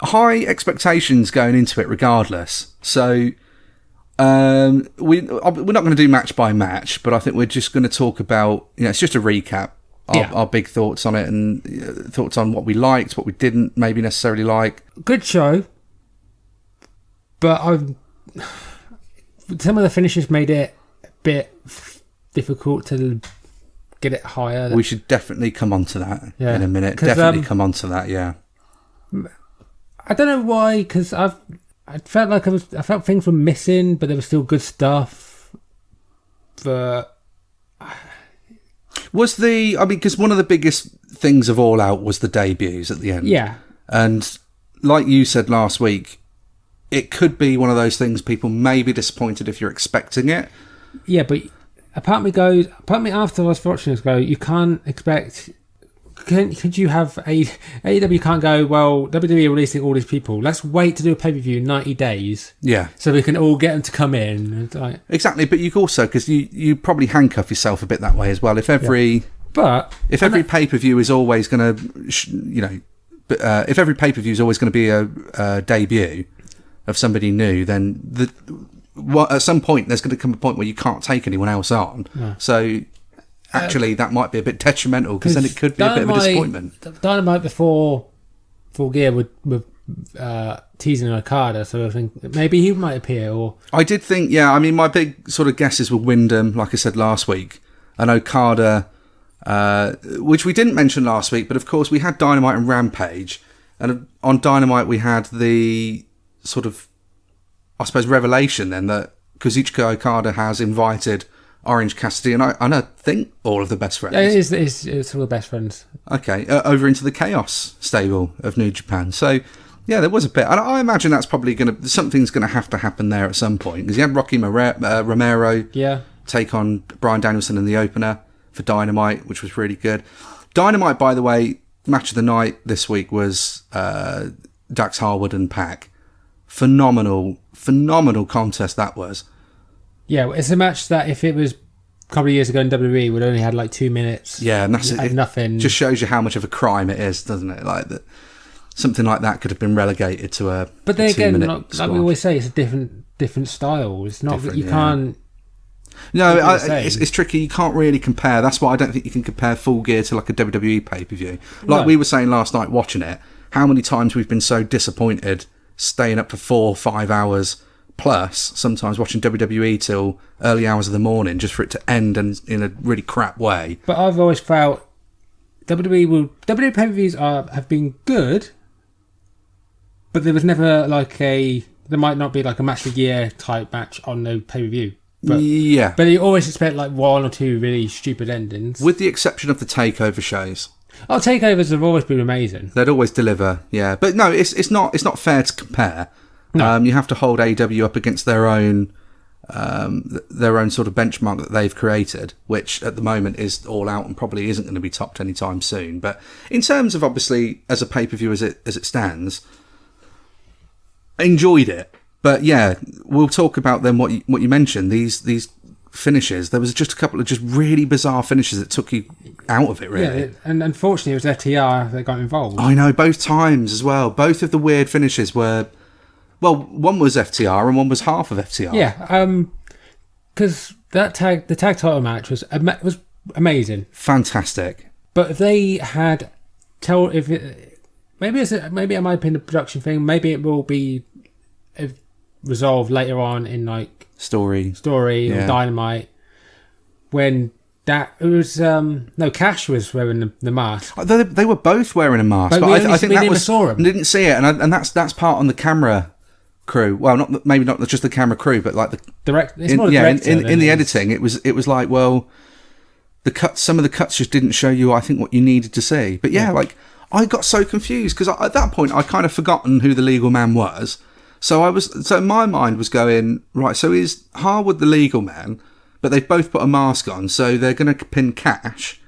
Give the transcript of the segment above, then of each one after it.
high expectations going into it regardless. So we're not going to do match by match, but I think we're just going to talk about, it's just a recap, our big thoughts on it and thoughts on what we liked, what we didn't maybe necessarily like. Good show, but some of the finishes made it a bit difficult to get it higher. We should definitely come on to that in a minute. Definitely come on to that, yeah. I don't know why, because I felt like I felt things were missing, but there was still good stuff. But because one of the biggest things of All Out was the debuts at the end. Yeah. And like you said last week, it could be one of those things people may be disappointed if you're expecting it. Yeah, but a part of me after I was watching this go, you can't expect. Could you have AEW can't go, well, WWE are releasing all these people. Let's wait to do a pay-per-view 90 days. Yeah. So we can all get them to come in. Exactly, but you also, because you probably handcuff yourself a bit that way as well. If every pay-per-view is always going to, if every pay-per-view is always going to be a debut of somebody new, then at some point there's going to come a point where you can't take anyone else on. Yeah. So actually, that might be a bit detrimental, because then it could be a bit of a disappointment. Dynamite before Full Gear with teasing Okada, so I think maybe he might appear. Or I did think, my big sort of guesses were Wyndham, like I said last week, and Okada, which we didn't mention last week, but of course we had Dynamite and Rampage, and on Dynamite we had the sort of, I suppose, revelation then that Kazuchika Okada has invited Orange Cassidy and I think all of the best friends. It's all the best friends. Okay, over into the Chaos stable of New Japan. So, yeah, there was a bit. And I imagine that's probably something's going to have to happen there at some point. Because you had Rocky Romero take on Bryan Danielson in the opener for Dynamite, which was really good. Dynamite, by the way, match of the night this week was Dax Harwood and Pac. Phenomenal contest that was. Yeah, it's a match that if it was a couple of years ago in WWE, would only had like 2 minutes. Yeah, and that's it. Nothing. Just shows you how much of a crime it is, doesn't it? Like that, something like that could have been relegated to a. But then again, like we always say, it's a different style. It's not that you can't. No, it's tricky. You can't really compare. That's why I don't think you can compare Full Gear to like a WWE pay-per-view. Like we were saying last night watching it, how many times we've been so disappointed staying up for 4 or 5 hours plus, sometimes watching WWE till early hours of the morning just for it to end in a really crap way. But I've always felt WWE pay-per-views have been good, but there was never there might not be like a match of the year type match on the pay-per-view. But you always expect like 1 or 2 really stupid endings. With the exception of the takeover shows. Oh, takeovers have always been amazing. They'd always deliver, yeah. But no, it's not fair to compare. No. You have to hold AEW up against their own sort of benchmark that they've created, which at the moment is All Out and probably isn't going to be topped anytime soon. But in terms of obviously as a pay-per-view as it stands, I enjoyed it. But yeah, we'll talk about then what you mentioned, these finishes. There was just a couple of just really bizarre finishes that took you out of it, really. Yeah, and unfortunately it was FTR that got involved. I know, both times as well. Both of the weird finishes were... Well, one was FTR and one was half of FTR. Yeah, because the tag title match was amazing, fantastic. But if they had maybe it might have been a production thing. Maybe it will be resolved later on in like story or Dynamite when. That it was Cash was wearing the mask. They were both wearing a mask, but I think that was saw him. Didn't see it, and that's part on the camera crew. Well, maybe not just the camera crew, but like the direct. In the editing, it was like, well, some of the cuts just didn't show you, I think, what you needed to see. But like I got so confused because at that point I kind of forgotten who the legal man was. So my mind was going right. So is Harwood the legal man? But they've both put a mask on, so they're going to pin Cash.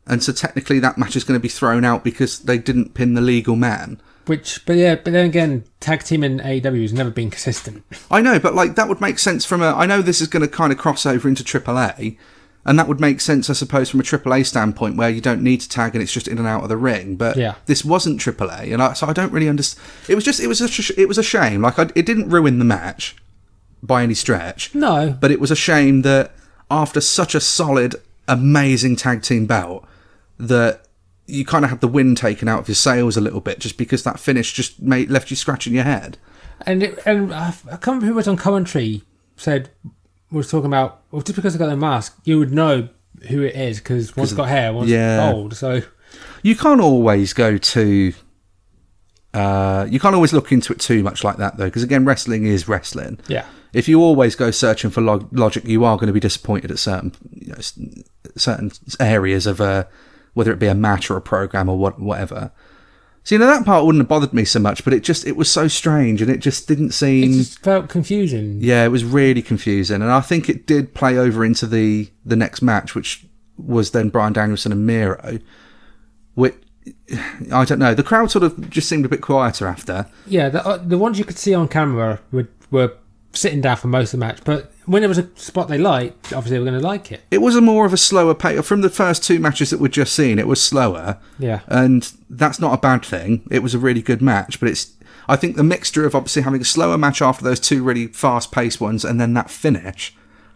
And so technically that match is going to be thrown out because they didn't pin the legal man. But then again, tag team in AEW has never been consistent. I know, but like that would make sense I know this is going to kind of cross over into AAA, And that would make sense, I suppose, from a AAA standpoint, where you don't need to tag and it's just in and out of the ring. But this wasn't AAA, and so I don't really understand. It was a shame. Like, it didn't ruin the match by any stretch. No, but it was a shame that after such a solid, amazing tag team bout, that you kind of had the wind taken out of your sails a little bit, just because that finish just left you scratching your head. And I can't remember who was on commentary was talking about, well, just because they got their mask, you would know who it is, because one's got hair, one's bald. So you can't always go to. You can't always look into it too much like that, though, because again, wrestling is wrestling. Yeah. If you always go searching for logic, you are going to be disappointed at certain areas of whether it be a match or a program or whatever. So, that part wouldn't have bothered me so much, but it was so strange, and it just didn't seem... It just felt confusing. Yeah, it was really confusing, and I think it did play over into the next match, which was then Bryan Danielson and Miro, which, I don't know, the crowd sort of just seemed a bit quieter after. Yeah, the ones you could see on camera were sitting down for most of the match, but when there was a spot they liked, obviously they were going to like it. It was more of a slower pace. From the first two matches that we'd just seen, it was slower. Yeah. And that's not a bad thing. It was a really good match, but I think the mixture of obviously having a slower match after those two really fast-paced ones and then that finish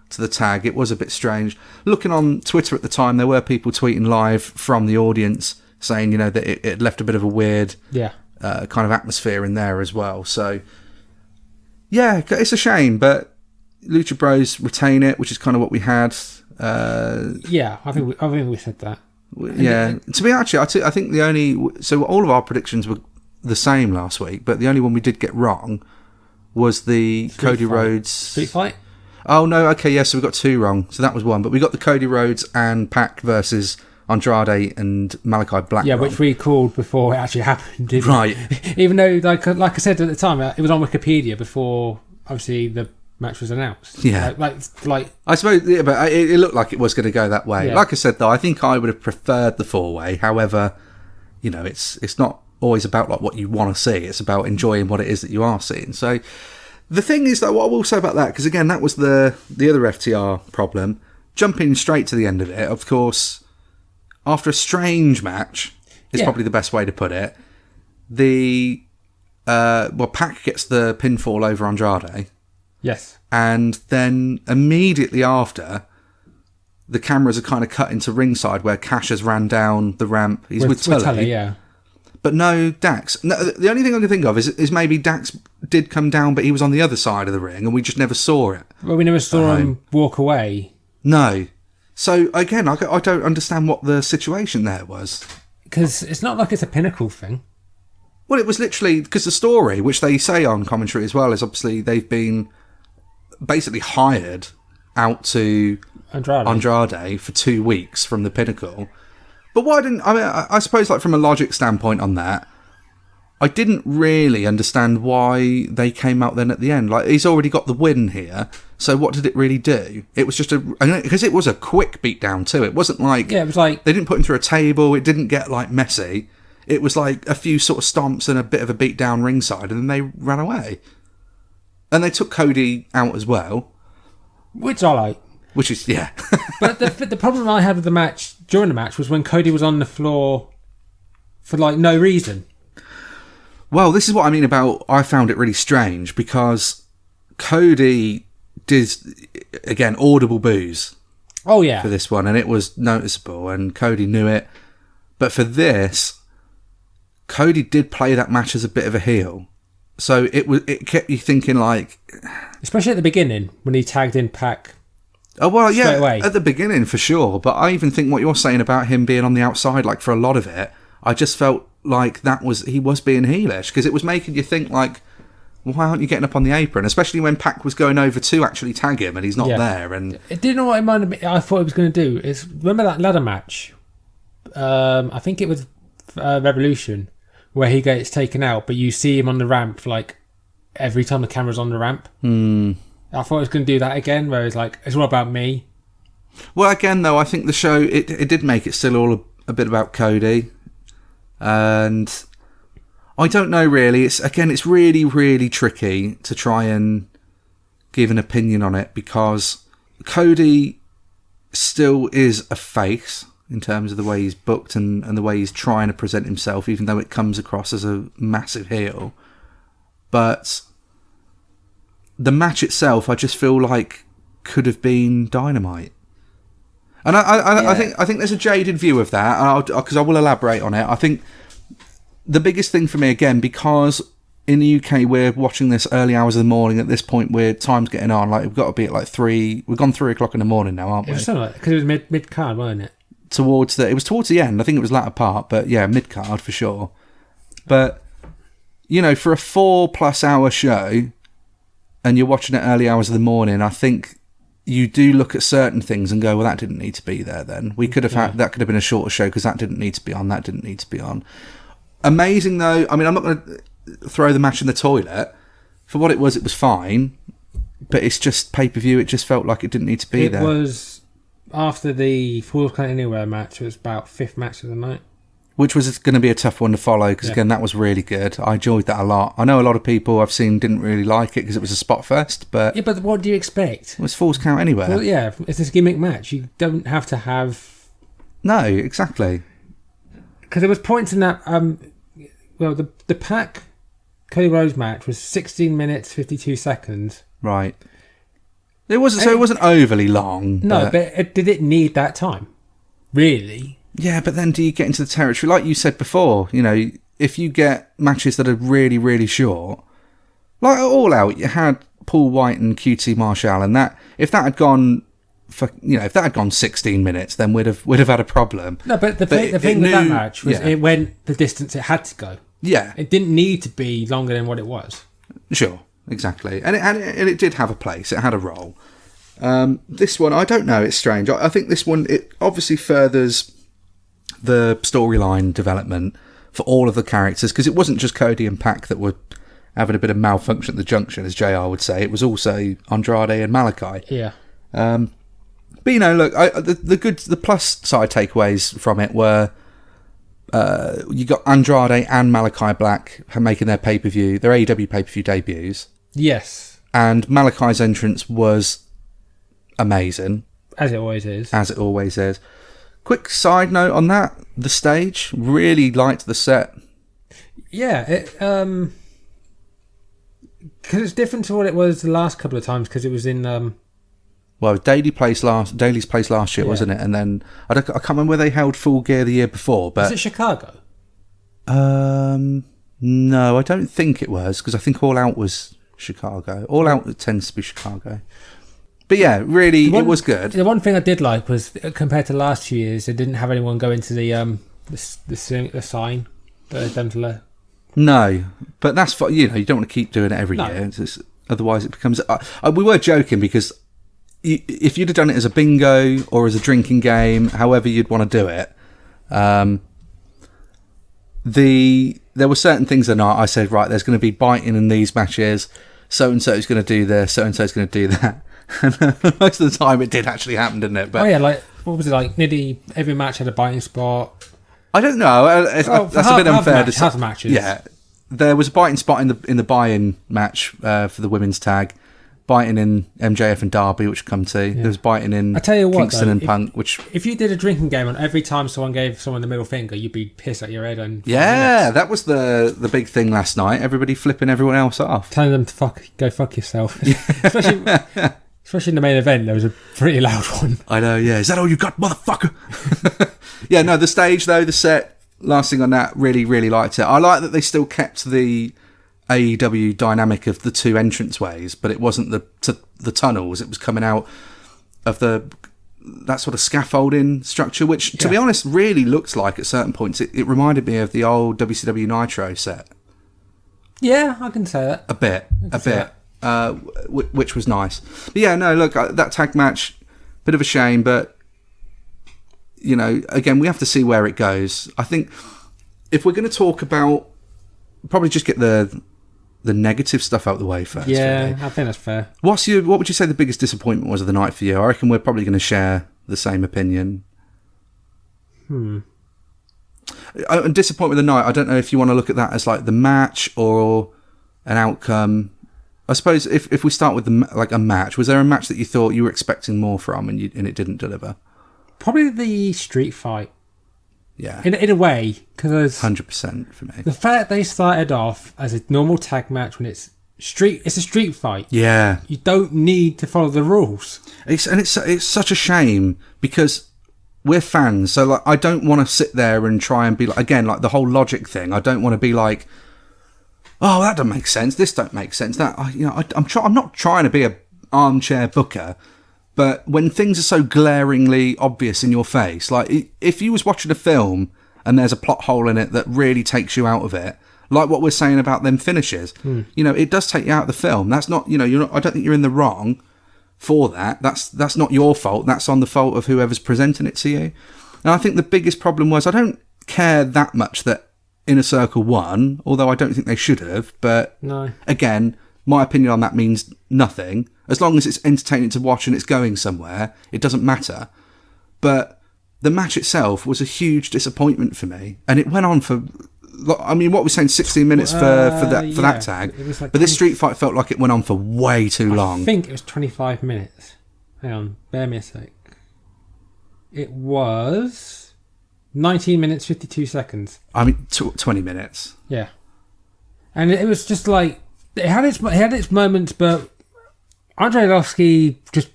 to the tag, it was a bit strange. Looking on Twitter at the time, there were people tweeting live from the audience saying, that it left a bit of a weird kind of atmosphere in there as well. So, yeah, it's a shame, but Lucha Bros retain it, which is kind of what we had. Yeah, I think we said that. Yeah, to be actually, I think so all of our predictions were the same last week, but the only one we did get wrong was the Cody Rhodes Street Fight. Oh no, okay, yeah, so we got two wrong. So that was one, but we got the Cody Rhodes and Pac versus Andrade and Malachi Black. Yeah, which we called before it actually happened, didn't right? We? Even though, like I said at the time, it was on Wikipedia before obviously the match was announced. Yeah, like I suppose, yeah, but it looked like it was going to go that way. Yeah. Like I said, though, I think I would have preferred the four-way. However, it's not always about like what you want to see. It's about enjoying what it is that you are seeing. So the thing is, though, what I will say about that, because again, that was the other FTR problem. Jumping straight to the end of it, of course. After a strange match, is probably the best way to put it. Pac gets the pinfall over Andrade. Yes. And then immediately after, the cameras are kind of cut into ringside where Cash has ran down the ramp. He's with Tully. Yeah. But no Dax. No, the only thing I can think of is maybe Dax did come down, but he was on the other side of the ring and we just never saw it. Well, we never saw him walk away. No. So, again, I don't understand what the situation there was. Because it's not like it's a Pinnacle thing. Well, it was literally... Because the story, which they say on commentary as well, is obviously they've been basically hired out to Andrade for 2 weeks from the Pinnacle. But why didn't... I mean, I suppose, like, from a logic standpoint on that, I didn't really understand why they came out then at the end. Like, he's already got the win here, so what did it really do? It was just because it was a quick beatdown too. It wasn't like... Yeah, it was like... They didn't put him through a table, it didn't get, like, messy. It was like a few sort of stomps and a bit of a beatdown ringside, and then they ran away. And they took Cody out as well. Which I like. Which is, yeah. But the problem I had with the match, during the match, was when Cody was on the floor for, like, no reason. Well, this is what I mean about I found it really strange because Cody did, again, audible boos. Oh, yeah. For this one, and it was noticeable, and Cody knew it. But for this, Cody did play that match as a bit of a heel. So it kept you thinking, like... Especially at the beginning, when he tagged in Pac. Oh, well, yeah, away. At the beginning, for sure. But I even think what you're saying about him being on the outside, like, for a lot of it, I just felt like he was being heelish, because it was making you think, like, why aren't you getting up on the apron? Especially when Pac was going over to actually tag him and he's not there. And it didn't know what I thought it was going to do. Is remember that ladder match? I think it was Revolution, where he gets taken out, but you see him on the ramp like every time the camera's on the ramp. I thought it was going to do that again, where it's like, it's all about me. Well, again, though, I think the show it did make it still all a bit about Cody. And I don't know, really. It's really, really tricky to try and give an opinion on it, because Cody still is a face in terms of the way he's booked and the way he's trying to present himself, even though it comes across as a massive heel. But the match itself, I just feel like could have been Dynamite. And I think there's a jaded view of that, because I will elaborate on it. I think the biggest thing for me, again, because in the UK we're watching this early hours of the morning at this point where time's getting on, like we've got to be at like 3, we've gone 3 o'clock in the morning now, aren't we? It was something like, because it was mid-card, wasn't it? It was towards the end, I think it was latter part, but yeah, mid-card for sure. But, you know, for a 4+ hour show, and you're watching it early hours of the morning, I think you do look at certain things and go, well, that didn't need to be there then. We could have had, that could have been a shorter show because that didn't need to be on, that didn't need to be on. Amazing though, I mean, I'm not going to throw the match in the toilet. For what it was fine, but it's just pay-per-view, it just felt like it didn't need to be there. It was, after the Falls Count Anywhere match, it was about 5th match of the night. Which was going to be a tough one to follow, because again, that was really good. I enjoyed that a lot. I know a lot of people I've seen didn't really like it because it was a spot fest, but... Yeah, but what do you expect? It was Falls Count Anywhere. Well, yeah, it's this gimmick match. You don't have to have... No, exactly. Because there was points in that... well, the Pac Cody Rhodes match was 16 minutes, 52 seconds. Right. It wasn't overly long. No, but did it need that time? Really? Yeah, but then do you get into the territory? Like you said before, you know, if you get matches that are really, really short, like All Out, you had Paul White and QT Marshall, and that if that had gone 16 minutes, then we'd have had a problem. No, but the thing with that match was it went the distance it had to go. Yeah, it didn't need to be longer than what it was. Sure, exactly, and it did have a place. It had a role. This one, I don't know. It's strange. I think this one, it obviously furthers the storyline development for all of the characters, because it wasn't just Cody and Pac that were having a bit of malfunction at the junction, as JR would say. It was also Andrade and Malachi. Yeah. But you know, look, the plus side takeaways from it were you got Andrade and Malachi Black making their pay-per-view, their AEW pay-per-view debuts. Yes. And Malachi's entrance was amazing. As it always is. As it always is. Quick side note on that, the stage, really liked the set. Yeah, because it's different to what it was the last couple of times, because it was in... Well, Daily's place last year, wasn't it? And then, I can't remember where they held Full Gear the year before, but... Was it Chicago? No, I don't think it was, because I think All Out was Chicago. All Out tends to be Chicago. But yeah, really, it was good. The one thing I did like was, compared to last 2 years, they didn't have anyone go into the sign that them. No, but that's fine. You know, you don't want to keep doing it every year. Otherwise, it becomes. We were joking because if you'd have done it as a bingo or as a drinking game, however you'd want to do it, there were certain things that I said, right, there's going to be biting in these matches. So and so is going to do this. So and so is going to do that. And most of the time it did actually happen, didn't it? But like, what was it like? Nearly every match had a biting spot. I don't know. That's a bit unfair to say. Half matches. Yeah, there was a biting spot in the buy-in match for the women's tag. Biting in MJF and Darby, which come to. Yeah. There was biting in Kingston and Punk. Which, if you did a drinking game on every time someone gave someone the middle finger, you'd be pissed at your head. And that was the big thing last night. Everybody flipping everyone else off, telling them to go fuck yourself. Especially in the main event, there was a pretty loud one. I know, yeah. Is that all you got, motherfucker? Yeah, no, the stage, though, the set, last thing on that, really, really liked it. I like that they still kept the AEW dynamic of the two entranceways, but it wasn't the tunnels. It was coming out of that sort of scaffolding structure, which, to be honest, really looks like, at certain points, it reminded me of the old WCW Nitro set. Yeah, I can say that. A bit. Which was nice. But yeah, no, look, that tag match, bit of a shame, but, you know, again, we have to see where it goes. I think if we're going to talk about, probably just get the negative stuff out of the way first. Yeah, really. I think that's fair. What would you say the biggest disappointment was of the night for you? I reckon we're probably going to share the same opinion. Disappointment of the night, I don't know if you want to look at that as like the match or an outcome. I suppose if we start with a match, was there a match that you thought you were expecting more from and it didn't deliver? Probably the street fight. Yeah. In a way, because 100% for me. The fact they started off as a normal tag match when it's a street fight. Yeah. You don't need to follow the rules. It's such a shame because we're fans, so like I don't want to sit there and try and be like, again, like the whole logic thing. I don't want to be like, oh, that doesn't make sense. This don't make sense. That I'm not trying to be a armchair booker, but when things are so glaringly obvious in your face, like if you was watching a film and there's a plot hole in it that really takes you out of it, like what we're saying about them finishes, it does take you out of the film. That's not, I don't think you're in the wrong for that. That's not your fault. That's on the fault of whoever's presenting it to you. And I think the biggest problem was I don't care that much that Inner Circle won, although I don't think they should have. But no. Again, my opinion on that means nothing. As long as it's entertaining to watch and it's going somewhere, it doesn't matter. But the match itself was a huge disappointment for me, and it went on for. I mean, what we're saying, 16 minutes for that tag, like but this street fight felt like it went on for way too long. I think it was 25 minutes. Hang on, bear me a sec. It was 19 minutes 52 seconds. I mean, 20 minutes. Yeah, and it was just like it had its moments, but Andrzejowski just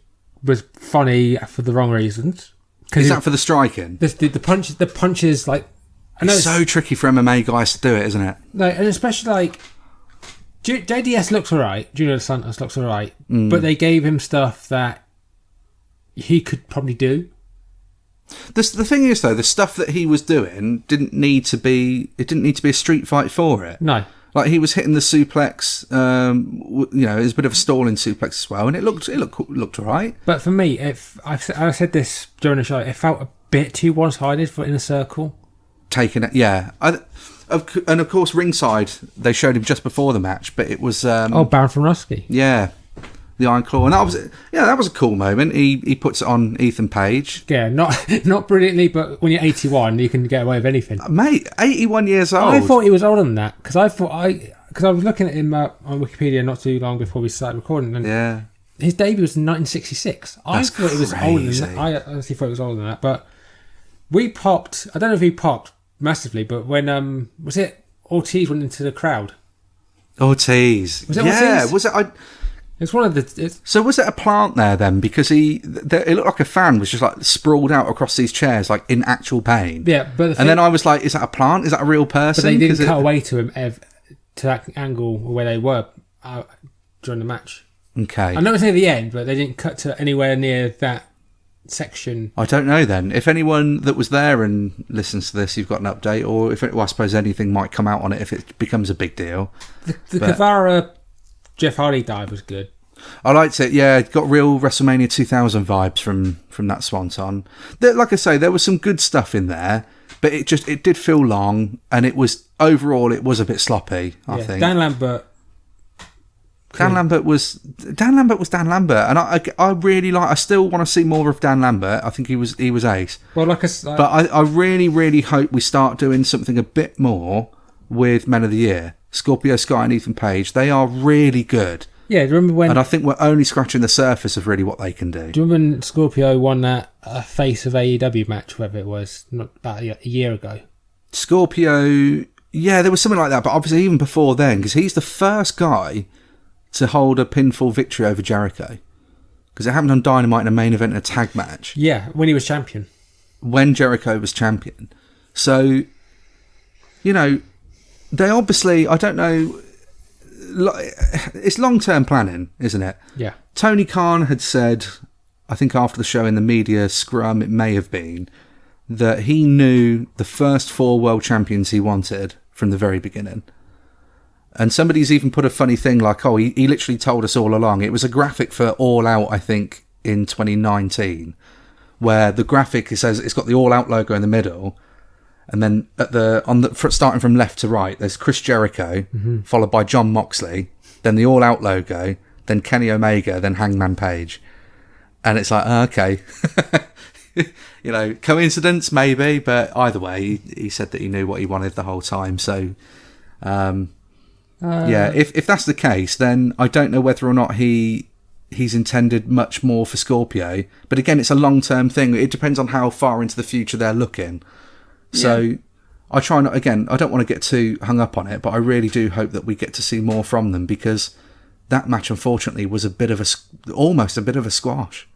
was funny for the wrong reasons. Is that for the striking? The punches like. It's so tricky for MMA guys to do it, isn't it? Like, and especially like JDS looks alright, Junior Dos Santos looks alright, but they gave him stuff that he could probably do. The thing is, though, the stuff that he was doing didn't need to be a street fight for it. No. Like, he was hitting the suplex, it was a bit of a stalling suplex as well, and it looked alright. But for me, I said this during the show, it felt a bit too one-sided for Inner Circle. Taking it, yeah. And of course, ringside, they showed him just before the match, but it was... Baron von Raschke. Yeah, the Iron Claw. And that was a cool moment. He puts it on Ethan Page. Yeah, not brilliantly, but when you're 81, you can get away with anything. Mate, 81 years old. I thought he was older than that, because I was looking at him on Wikipedia not too long before we started recording, and yeah, his debut was in 1966. I thought it was older than that. I honestly thought it was older than that, but we popped... I don't know if he popped massively, but when was it Ortiz went into the crowd? Ortiz, was it? Yeah, Ortiz? was it? It's one of the. So was it a plant there then? Because it looked like a fan was just like sprawled out across these chairs, like in actual pain. Yeah, but then I was like, is that a plant? Is that a real person? But they didn't cut away to him to that angle where they were during the match. Okay, I know it's near the end, but they didn't cut to anywhere near that section. I don't know then. If anyone that was there and listens to this, you've got an update, or I suppose anything might come out on it if it becomes a big deal. The Guevara Jeff Hardy dive was good. I liked it. Yeah, it got real WrestleMania 2000 vibes from that swanton. Like I say, there was some good stuff in there, but it did feel long, and it was overall it was a bit sloppy. I think Dan Lambert was Dan Lambert, and I really like. I still want to see more of Dan Lambert. I think he was ace. Well, but I really, really hope we start doing something a bit more with Men of the Year, Scorpio Sky and Ethan Page. They are really good. Yeah, do you remember when? And I think we're only scratching the surface of really what they can do. Do you remember when Scorpio won that Face of AEW match, whatever it was, not about a year ago? Scorpio, yeah, there was something like that. But obviously, even before then, because he's the first guy to hold a pinfall victory over Jericho, because it happened on Dynamite in a main event in a tag match. Yeah, when he was champion. When Jericho was champion. So, they obviously, I don't know, it's long-term planning, isn't it? Yeah. Tony Khan had said, I think after the show in the media scrum, it may have been, that he knew the first 4 world champions he wanted from the very beginning. And somebody's even put a funny thing like, he literally told us all along. It was a graphic for All Out, I think, in 2019, where the graphic, it says it's got the All Out logo in the middle, and then starting from left to right, there's Chris Jericho, followed by John Moxley, then the All Out logo, then Kenny Omega, then Hangman Page. And it's like, okay. Coincidence maybe, but either way, he said that he knew what he wanted the whole time. So, Yeah, if that's the case, then I don't know whether or not he's intended much more for Scorpio. But again, it's a long-term thing. It depends on how far into the future they're looking. So I try not, again, I don't want to get too hung up on it, but I really do hope that we get to see more from them, because that match, unfortunately, was almost a bit of a squash.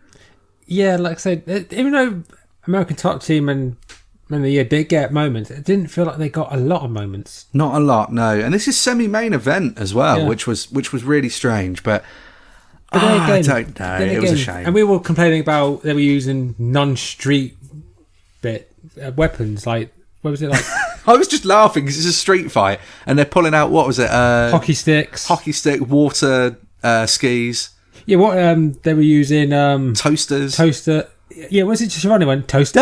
Yeah, like I said, even though American Top Team and the year did get moments, it didn't feel like they got a lot of moments. Not a lot, no. And this is semi-main event as well, which was really strange. But I don't know. It was a shame. And we were complaining about they were using non-street weapons. Like, what was it like? I was just laughing because it's a street fight, and they're pulling out, what was it? Hockey sticks, water skis. Yeah, what they were using toaster. Yeah, was it Shivani went toaster?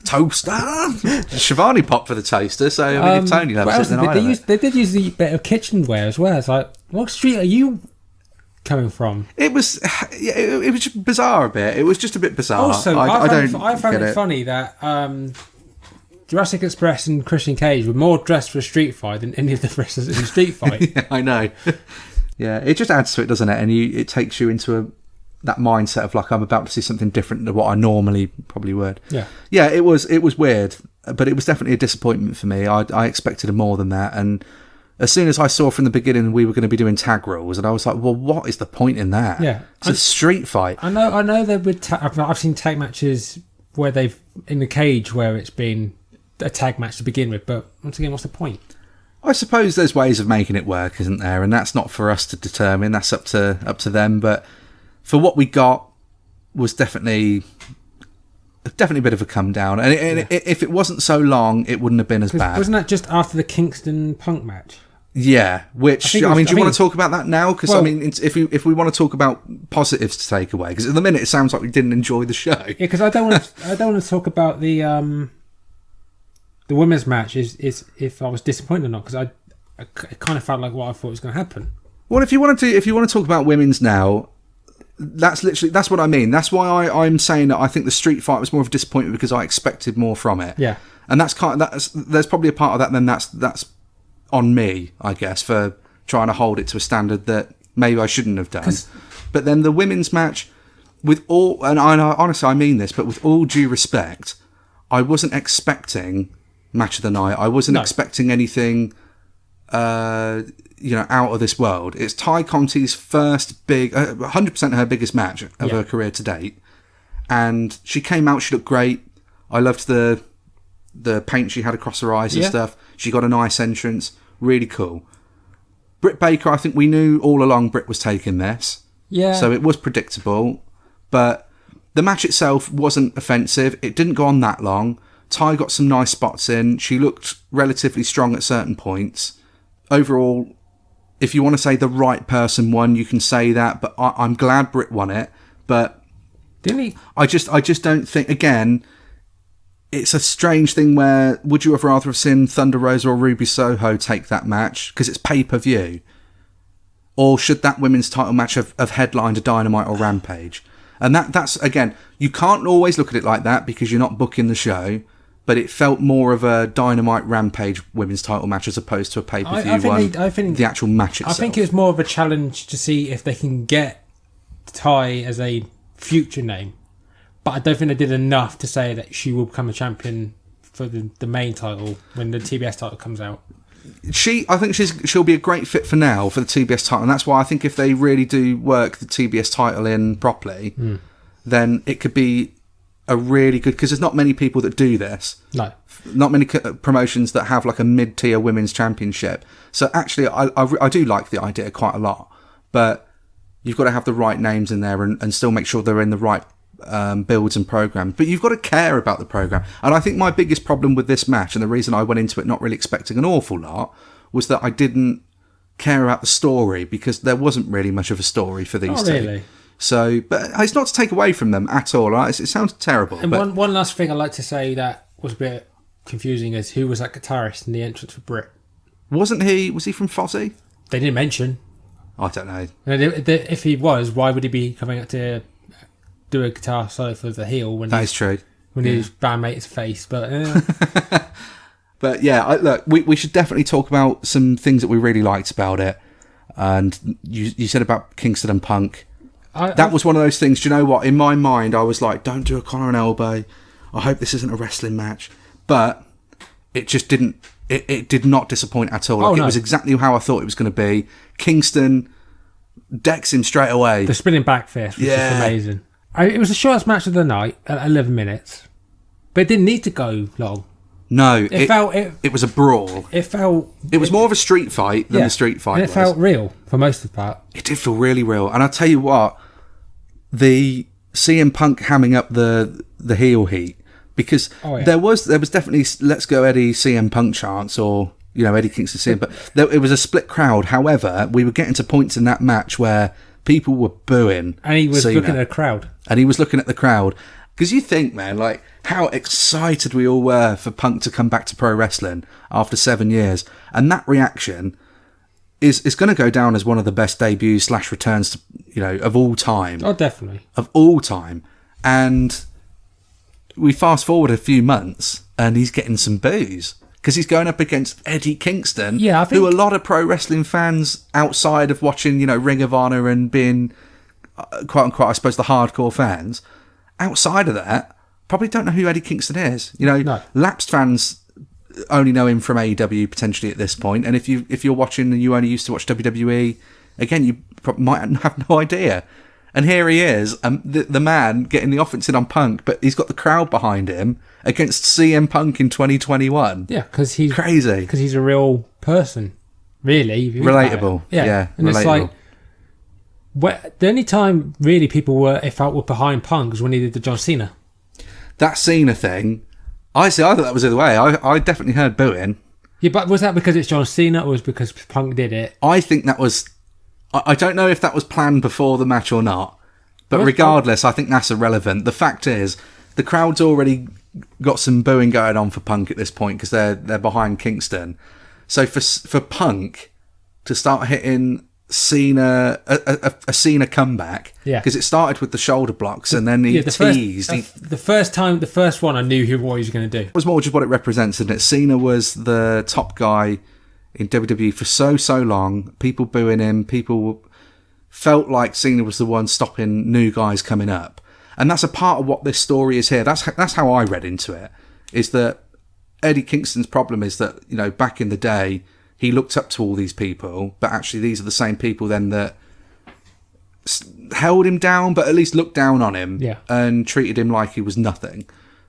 Shivani popped for the toaster, so I mean, if Tony loves it, then I love it. They did use the bit of kitchenware as well. It's like, what street are you coming from? It was just bizarre a bit. It was just a bit bizarre. Also, I found it funny that Jurassic Express and Christian Cage were more dressed for a street fight than any of the wrestlers in the street fight. Yeah, I know. Yeah, it just adds to it, doesn't it? And it takes you into that mindset of like, I'm about to see something different than what I normally probably would. Yeah, it was weird, but it was definitely a disappointment for me. I expected more than that, and as soon as I saw from the beginning we were going to be doing tag rules, and I was like, well, what is the point in that? Yeah, it's a street fight. I know there would. I've seen tag matches where they've in the cage where it's been a tag match to begin with, but once again, what's the point? I suppose there's ways of making it work, isn't there? And that's not for us to determine. That's up to them. But for what we got, was definitely a bit of a come down. And if it wasn't so long, it wouldn't have been as bad. Wasn't that just after the Kingston Punk match? Yeah. Which do you want to talk about that now? Because I mean, if we want to talk about positives to take away, because at the minute it sounds like we didn't enjoy the show. Yeah, because I don't want to talk about the women's match is if I was disappointed or not, because I kind of felt like what I thought was going to happen. Well, if you want to talk about women's now, that's what I mean. That's why I'm saying that I think the street fight was more of a disappointment, because I expected more from it. Yeah, and there's probably a part of that. Then that's on me, I guess, for trying to hold it to a standard that maybe I shouldn't have done. But then the women's match, and honestly I mean this, but with all due respect, I wasn't expecting match of the night. I wasn't expecting anything out of this world. It's Ty Conti's first big 100% her biggest match of her career to date, and she came out, she looked great. I loved the paint she had across her eyes and stuff. She got a nice entrance, really cool. Britt Baker, I think we knew all along Britt was taking this, so it was predictable, but the match itself wasn't offensive. It didn't go on that long. Ty got some nice spots in. She looked relatively strong at certain points. Overall, if you want to say the right person won, you can say that. But I'm glad Britt won it. But didn't he? I just don't think. Again, it's a strange thing where would you have rather have seen Thunder Rosa or Ruby Soho take that match because it's pay-per-view, or should that women's title match have headlined a Dynamite or Rampage? And that's again, you can't always look at it like that because you're not booking the show. But it felt more of a Dynamite Rampage women's title match as opposed to a pay-per-view one. I think the actual match itself. I think it was more of a challenge to see if they can get Ty as a future name. But I don't think they did enough to say that she will become a champion for the main title when the TBS title comes out. I think she'll be a great fit for now for the TBS title. And that's why I think if they really do work the TBS title in properly, then it could be a really good, because there's not many people that do this. No, not many promotions that have like a mid-tier women's championship. So actually, I do like the idea quite a lot, but you've got to have the right names in there and still make sure they're in the right builds and programs. But you've got to care about the program. And I think my biggest problem with this match, and the reason I went into it not really expecting an awful lot, was that I didn't care about the story, because there wasn't really much of a story for these two. Really? So, but it's not to take away from them at all. Right? It sounds terrible. And one last thing I'd like to say that was a bit confusing is who was that guitarist in the entrance for Britt? Was he from Fozzy? They didn't mention. I don't know. If he was, why would he be coming out to do a guitar solo for the heel when that is true. When his bandmate's face, but But yeah, look, we should definitely talk about some things that we really liked about it. And you said about Kingston and Punk. That was one of those things. Do you know what? In my mind, I was like, don't do a collar and elbow. I hope this isn't a wrestling match. But it just didn't. It did not disappoint at all. It was exactly how I thought it was going to be. Kingston decks him straight away. The spinning back fist was just amazing. It was the shortest match of the night at 11 minutes. But it didn't need to go long. No, it was a brawl. It was more of a street fight than the street fight and it felt real for most of the part. It did feel really real. And I'll tell you what, the CM Punk hamming up the heel heat, because there was definitely let's go Eddie CM Punk chants, or Eddie Kingston CM, but it was a split crowd. However, we were getting to points in that match where people were booing, and he was Cena, looking at the crowd. Because you think, man, like how excited we all were for Punk to come back to pro wrestling after 7 years, and that reaction is going to go down as one of the best debuts / returns to, of all time. Oh, definitely of all time. And we fast forward a few months, and he's getting some boos because he's going up against Eddie Kingston, who a lot of pro wrestling fans outside of watching, Ring of Honor and being quote unquote, I suppose, the hardcore fans. Outside of that, probably don't know who Eddie Kingston is. Lapsed fans only know him from AEW potentially at this point. And if you're watching and you only used to watch WWE, again, you might have no idea. And here he is, the man getting the offense in on Punk, but he's got the crowd behind him against CM Punk in 2021. Yeah, because he's crazy. Because he's a real person, really. Relatable. Yeah, and relatable. It's like, the only time really people were behind Punk was when he did the John Cena. That Cena thing, I thought that was the other way. I definitely heard booing. Yeah, but was that because it's John Cena or was it because Punk did it? I think that was... I don't know if that was planned before the match or not. But regardless, I think that's irrelevant. The fact is, the crowd's already got some booing going on for Punk at this point because they're behind Kingston. So for Punk to start hitting Cena a Cena comeback, because it started with the shoulder blocks and then he teased. The first one I knew what he was going to do. It was more just what it represents, isn't it? Cena was the top guy in WWE for so long. People booing him. People felt like Cena was the one stopping new guys coming up, and that's a part of what this story is here. That's how I read into it. Is that Eddie Kingston's problem is that back in the day, he looked up to all these people, but actually these are the same people then that held him down, but at least looked down on him and treated him like he was nothing.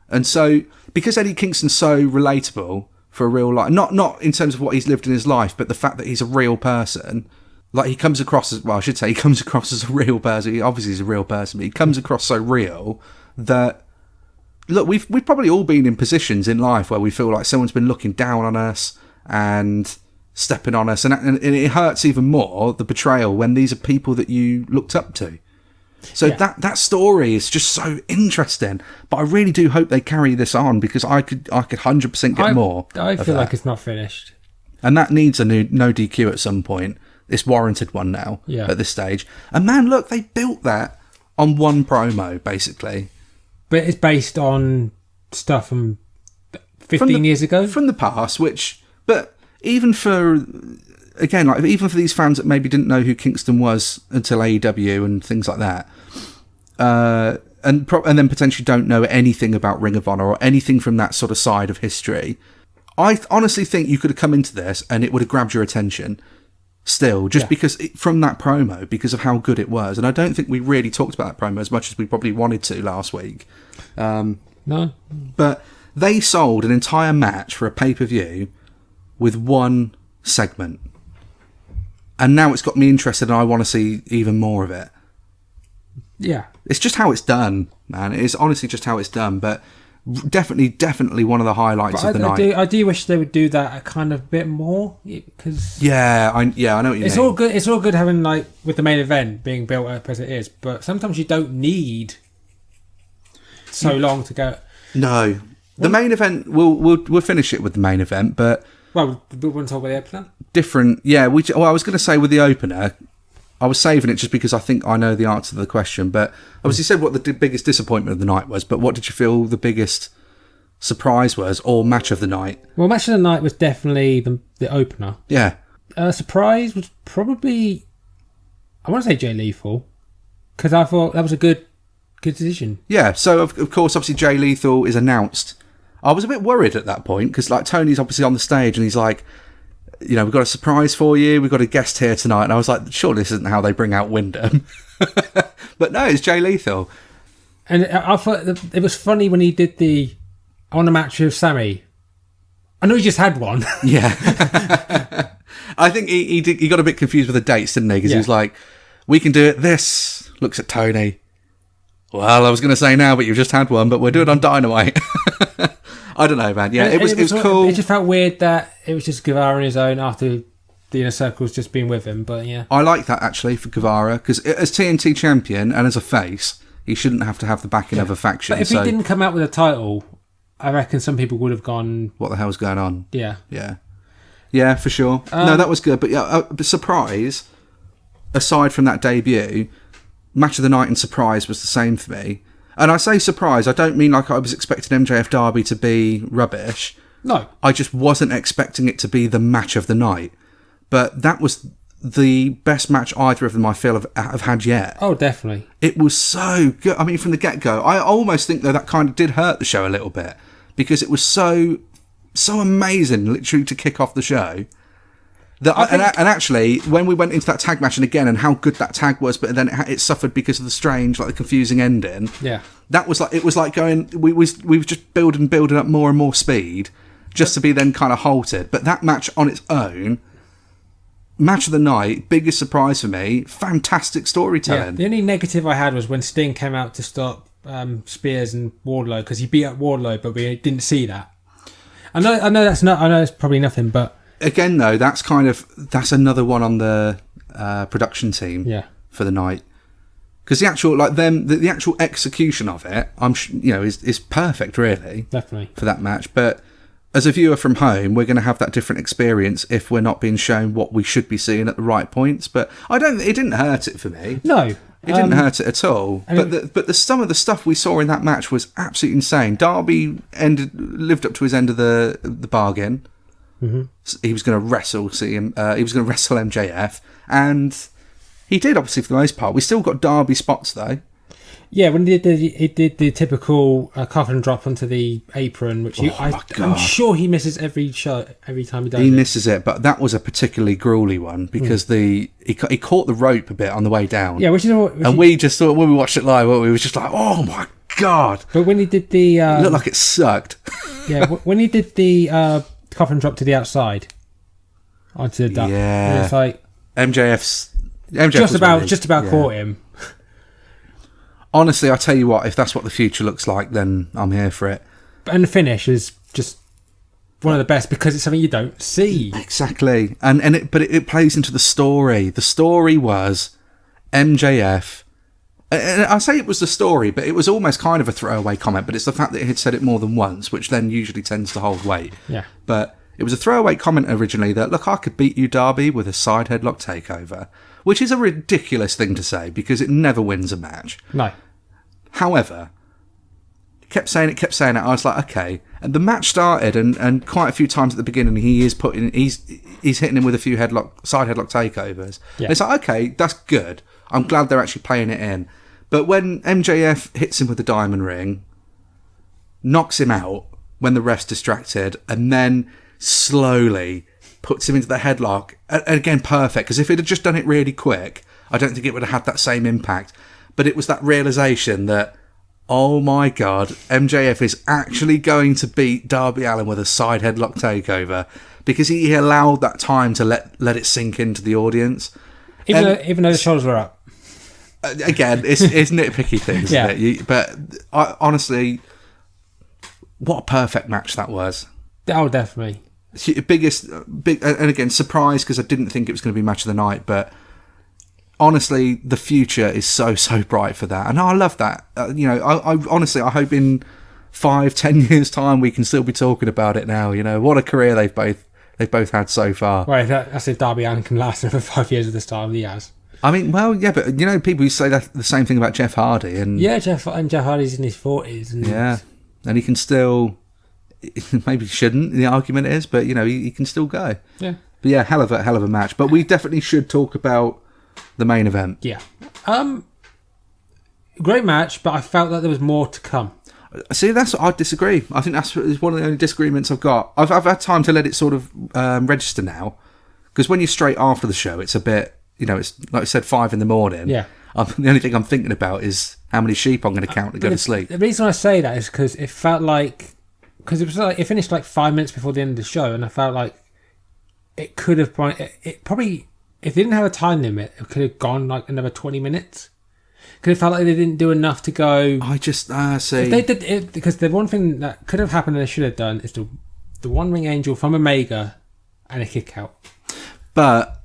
And so, because Eddie Kingston's so relatable for a real life, not in terms of what he's lived in his life, but the fact that he's a real person, like he comes across as, well, I should say he comes across as a real person. He obviously is a real person, but he comes across so real that, look, we've probably all been in positions in life where we feel like someone's been looking down on us and stepping on us, and it hurts even more, the betrayal, when these are people that you looked up to. So that story is just so interesting, but I really do hope they carry this on, because I could 100% get more. I feel like it's not finished, and that needs a new no DQ at some point. It's warranted one now at this stage. And man, look, they built that on one promo basically, but it's based on stuff from 15 years ago, from the past, but even for these fans that maybe didn't know who Kingston was until AEW and things like that, and then potentially don't know anything about Ring of Honor or anything from that sort of side of history, I honestly think you could have come into this and it would have grabbed your attention still, just because from that promo, because of how good it was. And I don't think we really talked about that promo as much as we probably wanted to last week. No. But they sold an entire match for a pay-per-view with one segment, and now it's got me interested and I want to see even more of it. It's just how it's done, man. It is honestly just how it's done, but definitely one of the highlights of the night. I do wish they would do that a kind of bit more, because I know what you mean. It's all good having, like, with the main event being built up as it is, but sometimes you don't need so long to go. No, the main event, we'll finish it with the main event, but. Well, we want to talk about the opener? Different, yeah. I was going to say with the opener, I was saving it just because I think I know the answer to the question. But obviously, you said what the biggest disappointment of the night was. But what did you feel the biggest surprise was, or match of the night. Well, match of the night was definitely the opener. Yeah. Surprise was probably, I want to say Jay Lethal, because I thought that was a good decision. Yeah, so of course, obviously Jay Lethal is announced. I was a bit worried at that point, because like Tony's obviously on the stage and he's like, you know, we've got a surprise for you, we've got a guest here tonight. And I was like, surely this isn't how they bring out Wyndham. But no, it's Jay Lethal. And I thought it was funny when he did I want a match with Sammy. I know he just had one. Yeah. I think he got a bit confused with the dates, didn't he? Because he was like, we can do it this. Looks at Tony. Well, I was going to say now, but you've just had one, but we'll do it on Dynamite. I don't know, man. Yeah, it was cool. It just felt weird that it was just Guevara on his own after the Inner Circle's just been with him, but yeah. I like that, actually, for Guevara, because as TNT champion and as a face, he shouldn't have to have the backing of a faction. But if he didn't come out with a title, I reckon some people would have gone, what the hell's going on? Yeah. Yeah. Yeah, for sure. No, that was good. But yeah, surprise, aside from that debut, match of the night and surprise was the same for me. And I say surprise, I don't mean like I was expecting MJF Derby to be rubbish. No. I just wasn't expecting it to be the match of the night. But that was the best match either of them I feel have had yet. Oh, definitely. It was so good. I mean, from the get-go, I almost think that kind of did hurt the show a little bit, because it was so amazing, literally, to kick off the show. And actually, when we went into that tag match, and again, and how good that tag was, but then it suffered because of the strange, like the confusing ending. Yeah, that was like, it was like going. We were just building up more and more speed, just to be then kind of halted. But that match on its own, match of the night, biggest surprise for me. Fantastic storytelling. Yeah, the only negative I had was when Sting came out to stop Spears and Wardlow, because he beat up Wardlow, but we didn't see that. I know it's probably nothing, but again, though, that's another one on the production team. Yeah. For the night, because the actual the actual execution of it, is perfect, really. Definitely for that match. But as a viewer from home, we're going to have that different experience if we're not being shown what we should be seeing at the right points. But it didn't hurt it for me. No. It didn't hurt it at all. But some of the stuff we saw in that match was absolutely insane. Darby lived up to his end of the bargain. Mm-hmm. He was going to wrestle MJF, and he did, obviously, for the most part. We still got Darby spots, though. Yeah, when he did the typical coffin drop onto the apron, which I'm sure he misses every time he does it. He misses it, but that was a particularly gruely one, because he caught the rope a bit on the way down. Yeah, we just thought, when we watched it live, we were just like, oh my god! But when he did the it looked like it sucked. Yeah, when he did the coffin drop to the outside onto the duck, yeah, it's like MJF just about caught him. Honestly, I tell you what, if that's what the future looks like, then I'm here for it. And the finish is just one of the best, because it's something you don't see. Exactly. But it plays into the story. The story was MJF. And I say it was the story, but it was almost kind of a throwaway comment, but it's the fact that he had said it more than once, which then usually tends to hold weight. Yeah. But it was a throwaway comment originally that, look, I could beat you, Darby, with a side headlock takeover, which is a ridiculous thing to say, because it never wins a match. No. However, kept saying it. I was like, okay. And the match started, and quite a few times at the beginning, he's hitting him with a few side headlock takeovers. Yeah. It's like, okay, that's good. I'm glad they're actually playing it in. But when MJF hits him with the diamond ring, knocks him out when the ref's distracted, and then slowly puts him into the headlock, and again, perfect, because if it had just done it really quick, I don't think it would have had that same impact. But it was that realisation that, oh my god, MJF is actually going to beat Darby Allin with a side headlock takeover, because he allowed that time to let it sink into the audience. Even though the shoulders were up. Again, it's nitpicky things, yeah. Isn't it? But honestly, what a perfect match that was. Oh, definitely. And again, surprised, because I didn't think it was going to be match of the night, but honestly, the future is so bright for that, and I love that. I honestly, I hope in 5-10 years' time we can still be talking about it now. What a career they've both had so far. Right, that's if Darby Allin can last for 5 years of the style he has. I mean, well, yeah, but people who say that the same thing about Jeff Hardy, and yeah, Jeff Hardy's in his 40s, and yeah, and he can still maybe shouldn't, the argument is, but, he can still go. Yeah. But yeah, hell of a match. But we definitely should talk about the main event. Yeah. Great match, but I felt that there was more to come. See, I disagree. I think that's one of the only disagreements I've got. I've had time to let it sort of register now, because when you're straight after the show, it's a bit, it's like I said, 5 a.m. Yeah. The only thing I'm thinking about is how many sheep I'm going to count to go to sleep. The reason I say that is because it felt like, because it finished like 5 minutes before the end of the show, and I felt like it could have it probably, if they didn't have a time limit, it could have gone like another 20 minutes. Because it felt like they didn't do enough to go. I just see. If they did it, because the one thing that could have happened and they should have done is the One Ring Angel from Omega and a kick out. But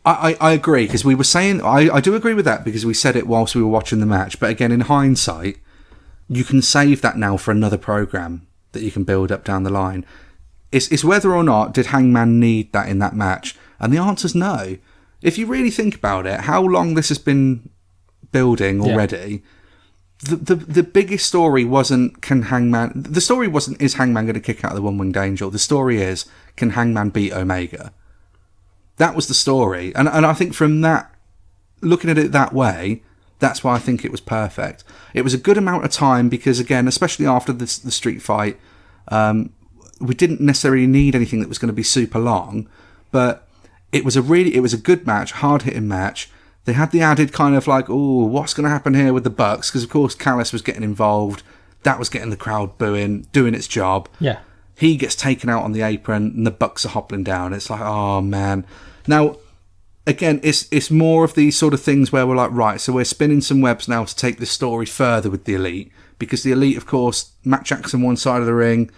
I agree, because we were saying, I do agree with that, because we said it whilst we were watching the match. But again, in hindsight, you can save that now for another program that you can build up down the line. It's whether or not did Hangman need that in that match, and the answer's no. If you really think about it, how long this has been building already. Yeah. The biggest story wasn't is Hangman going to kick out the One Winged Angel. The story is, can Hangman beat Omega? That was the story, and I think from that, looking at it that way, that's why I think it was perfect. It was a good amount of time, because again, especially after the street fight, we didn't necessarily need anything that was going to be super long, but it was a good match, hard hitting match. They had the added kind of like, oh, what's going to happen here with the Bucks? Because, of course, Callis was getting involved. That was getting the crowd booing, doing its job. Yeah. He gets taken out on the apron, and the Bucks are hoppling down. It's like, oh, man. Now, again, it's more of these sort of things where we're like, right, so we're spinning some webs now to take this story further with the Elite. Because the Elite, of course, Matt Jackson one side of the ring,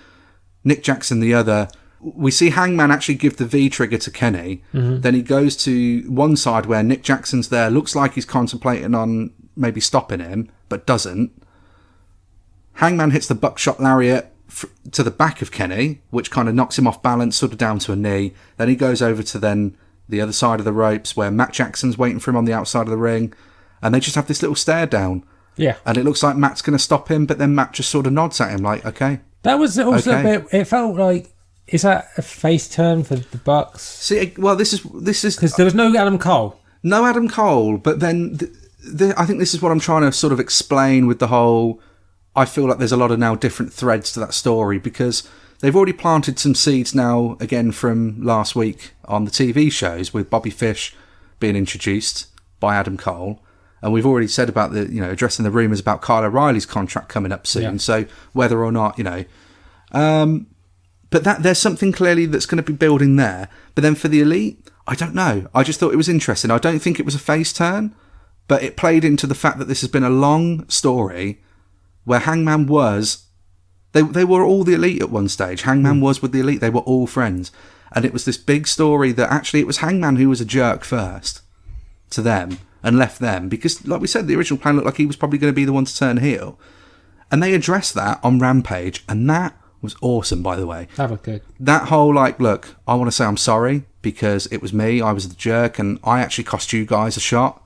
Nick Jackson the other. We see Hangman actually give the V trigger to Kenny. Mm-hmm. Then he goes to one side where Nick Jackson's there. Looks like he's contemplating on maybe stopping him, but doesn't. Hangman hits the buckshot lariat to the back of Kenny, which kind of knocks him off balance, sort of down to a knee. Then he goes over to then the other side of the ropes where Matt Jackson's waiting for him on the outside of the ring. And they just have this little stare down. Yeah. And it looks like Matt's going to stop him, but then Matt just sort of nods at him like, okay. That was also a bit, it felt like, is that a face turn for the Bucks? See, well, this is because there was no Adam Cole. No Adam Cole, but then I think this is what I'm trying to sort of explain with the whole. I feel like there's a lot of now different threads to that story, because they've already planted some seeds now again from last week on the TV shows with Bobby Fish being introduced by Adam Cole, and we've already said about addressing the rumours about Kyle O'Reilly's contract coming up soon. Yeah. So whether or not But there's something clearly that's going to be building there. But then for the Elite, I don't know. I just thought it was interesting. I don't think it was a face turn, but it played into the fact that this has been a long story where Hangman was... They were all the Elite at one stage. Hangman was with the Elite. They were all friends. And it was this big story that actually it was Hangman who was a jerk first to them and left them. Because, like we said, the original plan looked like he was probably going to be the one to turn heel. And they addressed that on Rampage, and that was awesome, by the way. That was good. That whole, look, I want to say I'm sorry because it was me, I was the jerk, and I actually cost you guys a shot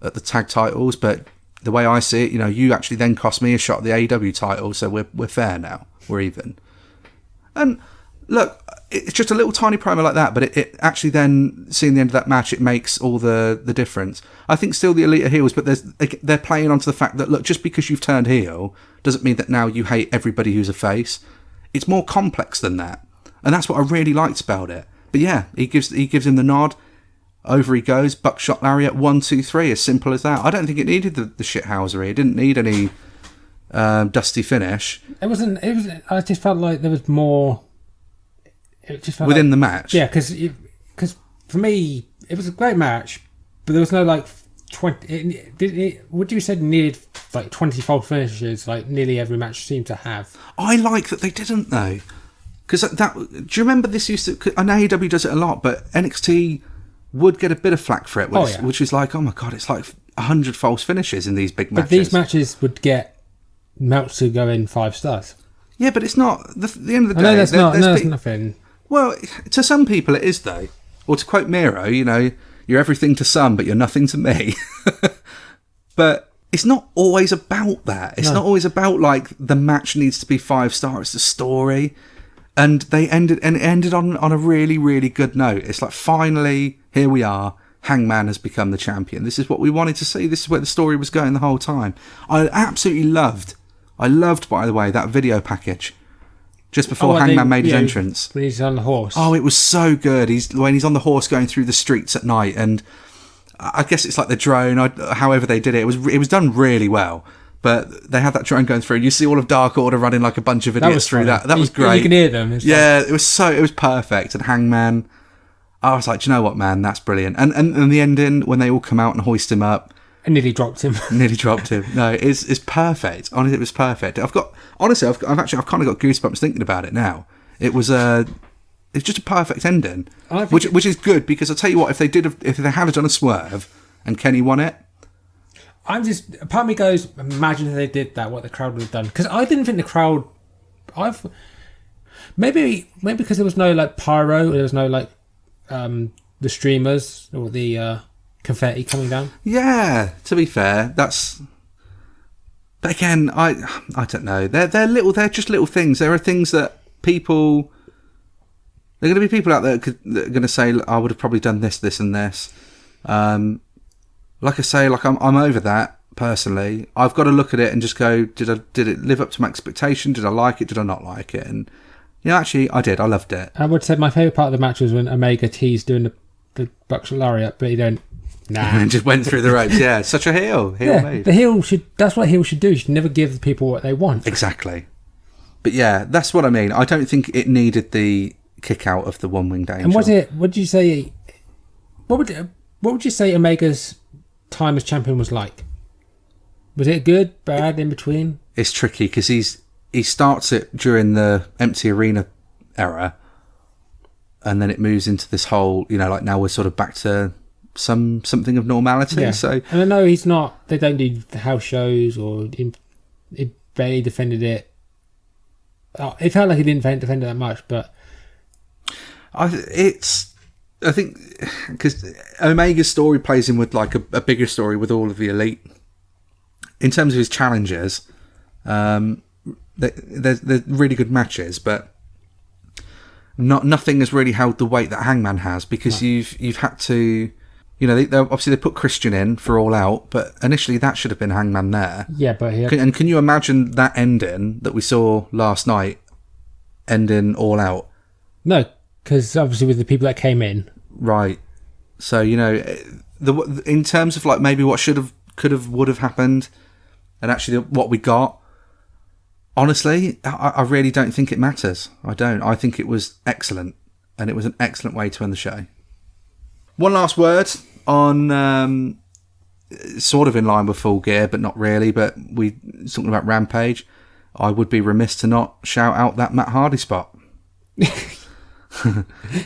at the tag titles, but the way I see it, you actually then cost me a shot at the AEW title, so we're fair now. We're even. And look, it's just a little tiny promo like that, but it actually then, seeing the end of that match, it makes all the difference. I think still the Elite are heels, but they're playing onto the fact that, look, just because you've turned heel doesn't mean that now you hate everybody who's a face. It's more complex than that. And that's what I really liked about it. But yeah, he gives him the nod. Over he goes, buckshot lariat, 1, 2, 3, as simple as that. I don't think it needed the shithousery. It didn't need any dusty finish. It wasn't. I just felt like there was more. It just felt within the match. Yeah, because for me it was a great match, but there was no 20. Would you said needed 20 false finishes like nearly every match seemed to have? I like that they didn't though, because that. Do you remember this used to? I know AEW does it a lot, but NXT would get a bit of flack for it, which is like, oh my god, it's like 100 false finishes in these big matches. But these matches would get Meltzer going 5 stars. Yeah, but it's not. The end of the day, no, that's nothing. Well, to some people it is though. Or to quote Miro, you're everything to some, but you're nothing to me. But it's not always about that. It's No. not always about like the match needs to be 5-star. It's the story. And it ended on a really, really good note. It's like, finally, here we are. Hangman has become the champion. This is what we wanted to see. This is where the story was going the whole time. I absolutely loved, by the way, that video package just before Hangman made his entrance. When he's on the horse. Oh, it was so good. When he's on the horse going through the streets at night, and I guess it's like the drone. However they did it, it was done really well. But they had that drone going through. You see all of Dark Order running like a bunch of idiots through that. That was great. You can hear them. It was perfect. And Hangman, I was like, do you know what, man? That's brilliant. And the ending, when they all come out and hoist him up. And nearly dropped him. No, it's perfect. Honestly, it was perfect. I've kind of got goosebumps thinking about it now. It's just a perfect ending, which is good, because I'll tell you what, if they had done a swerve and Kenny won it, part of me goes, imagine if they did that, what the crowd would have done. Because I didn't think the crowd, maybe because there was no like pyro, there was no like the streamers or the confetti coming down. Yeah, to be fair, but again, I don't know. They're just little things. There are things that people, there are going to be people out there that are going to say, I would have probably done this, this, and this. Like I say, like I'm over that personally. I've got to look at it and just go, did it live up to my expectation? Did I like it? Did I not like it? And actually, I did. I loved it. I would say my favourite part of the match was when Omega teased doing the Buckshot Lariat, but he don't. Nah, and just went through the ropes. Yeah, such a heel move. The heel should. That's what heel should do. You should never give the people what they want. Exactly. But yeah, that's what I mean. I don't think it needed the kick out of the one-winged angel. And what did you say? What would you say Omega's time as champion was like? Was it good, bad, in between? It's tricky because he starts it during the empty arena era, and then it moves into this whole, like now we're sort of back to something of normality. Yeah. So, and I know he's not. They don't do the house shows, or he barely defended it. It felt like he didn't defend it that much, but I think because Omega's story plays in with like a bigger story with all of the elite. In terms of his challenges, there's really good matches, but nothing has really held the weight that Hangman has, because you've had to, obviously they put Christian in for All Out, but initially that should have been Hangman there. Yeah, but can you imagine that ending that we saw last night, ending All Out? No, because obviously with the people that came in, right? So in terms of like maybe what would have happened, and actually what we got. Honestly, I really don't think it matters. I don't. I think it was excellent, and it was an excellent way to end the show. One last word on, sort of in line with Full Gear, but not really, but we talking about Rampage. I would be remiss to not shout out that Matt Hardy spot.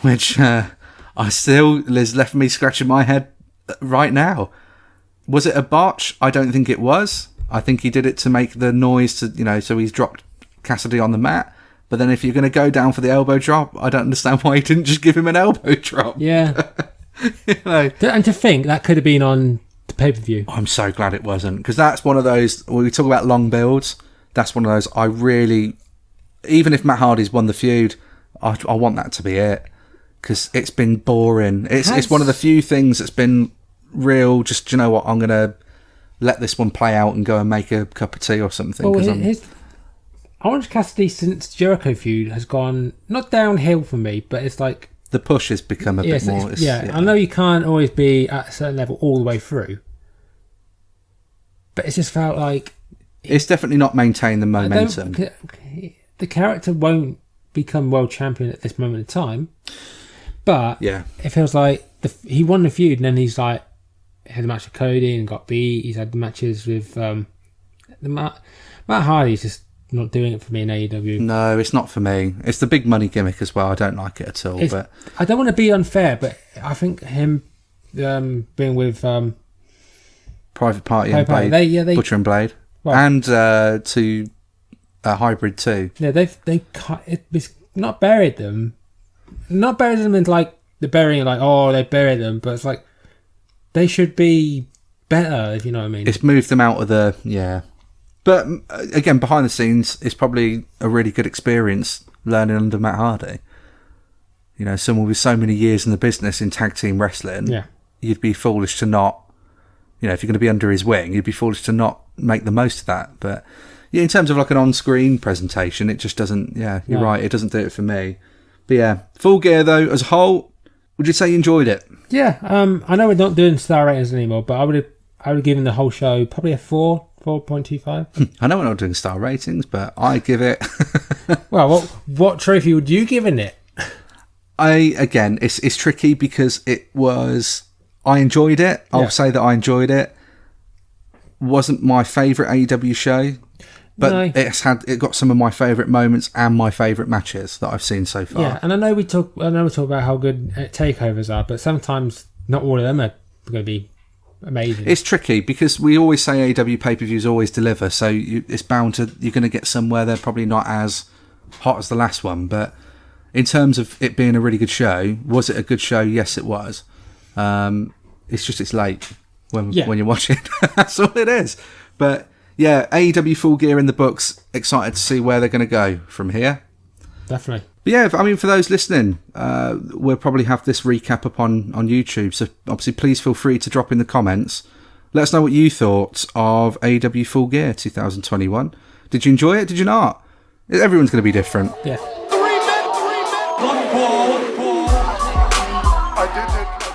Which I still has left me scratching my head right now. Was it a botch? I don't think it was. I think he did it to make the noise so he's dropped Cassidy on the mat. But then if you're going to go down for the elbow drop, I don't understand why he didn't just give him an elbow drop. Yeah. And to think that could have been on the pay-per-view. I'm so glad it wasn't, because that's one of those, when we talk about long builds, that's one of those I really, even if Matt Hardy's won the feud, I want that to be it, because it's been boring. It's one of the few things that's been real, just, I'm going to let this one play out and go and make a cup of tea or something. Orange Cassidy since Jericho feud has gone, not downhill for me, but it's like... The push has become a bit more... I know you can't always be at a certain level all the way through, but it's just felt like... It's definitely not maintained the momentum. The character won't become world champion at this moment in time, but it feels like he won the feud, and then he's like, had a match with Cody and got beat. He's had the matches with Matt Hardy's just not doing it for me in AEW. No, it's not for me. It's the big money gimmick as well. I don't like it at all. But I don't want to be unfair, but I think him being with Private Party and Blade, Butcher and Blade, and to Hybrid too. Yeah, it's not buried them. Not buried them in like the burying, like, oh, they buried them, but it's like they should be better, if you know what I mean. It's moved them out of the... Yeah. But, again, behind the scenes, it's probably a really good experience learning under Matt Hardy. You know, someone with so many years in the business in tag team wrestling, you'd be foolish to not... You know, if you're going to be under his wing, you'd be foolish to not make the most of that. But, yeah, in terms of like an on-screen presentation, it just doesn't... Yeah, you're right, it doesn't do it for me. But, yeah, Full Gear, though, as a whole, would you say you enjoyed it? Yeah, I know we're not doing star ratings anymore, but I would have given the whole show probably a 4.25. I know we're not doing star ratings, but I give it... Well, what trophy would you give it? Again, it's tricky because it was... I enjoyed it. I'll say that I enjoyed it. Wasn't my favourite AEW show, but it got some of my favourite moments and my favourite matches that I've seen so far. Yeah, and I know we talk about how good takeovers are, but sometimes not all of them are going to be amazing. It's tricky because we always say AEW pay-per-views always deliver, so it's bound to... You're going to get somewhere they're probably not as hot as the last one, but in terms of it being a really good show, was it a good show? Yes, it was. It's just it's late when you're watching. That's all it is. But yeah, AEW Full Gear in the books. Excited to see where they're going to go from here. Definitely. But yeah, I mean, for those listening, we'll probably have this recap up on YouTube. So obviously, please feel free to drop in the comments. Let us know what you thought of AEW Full Gear 2021. Did you enjoy it? Did you not? Everyone's going to be different. Yeah. One ball. I did it.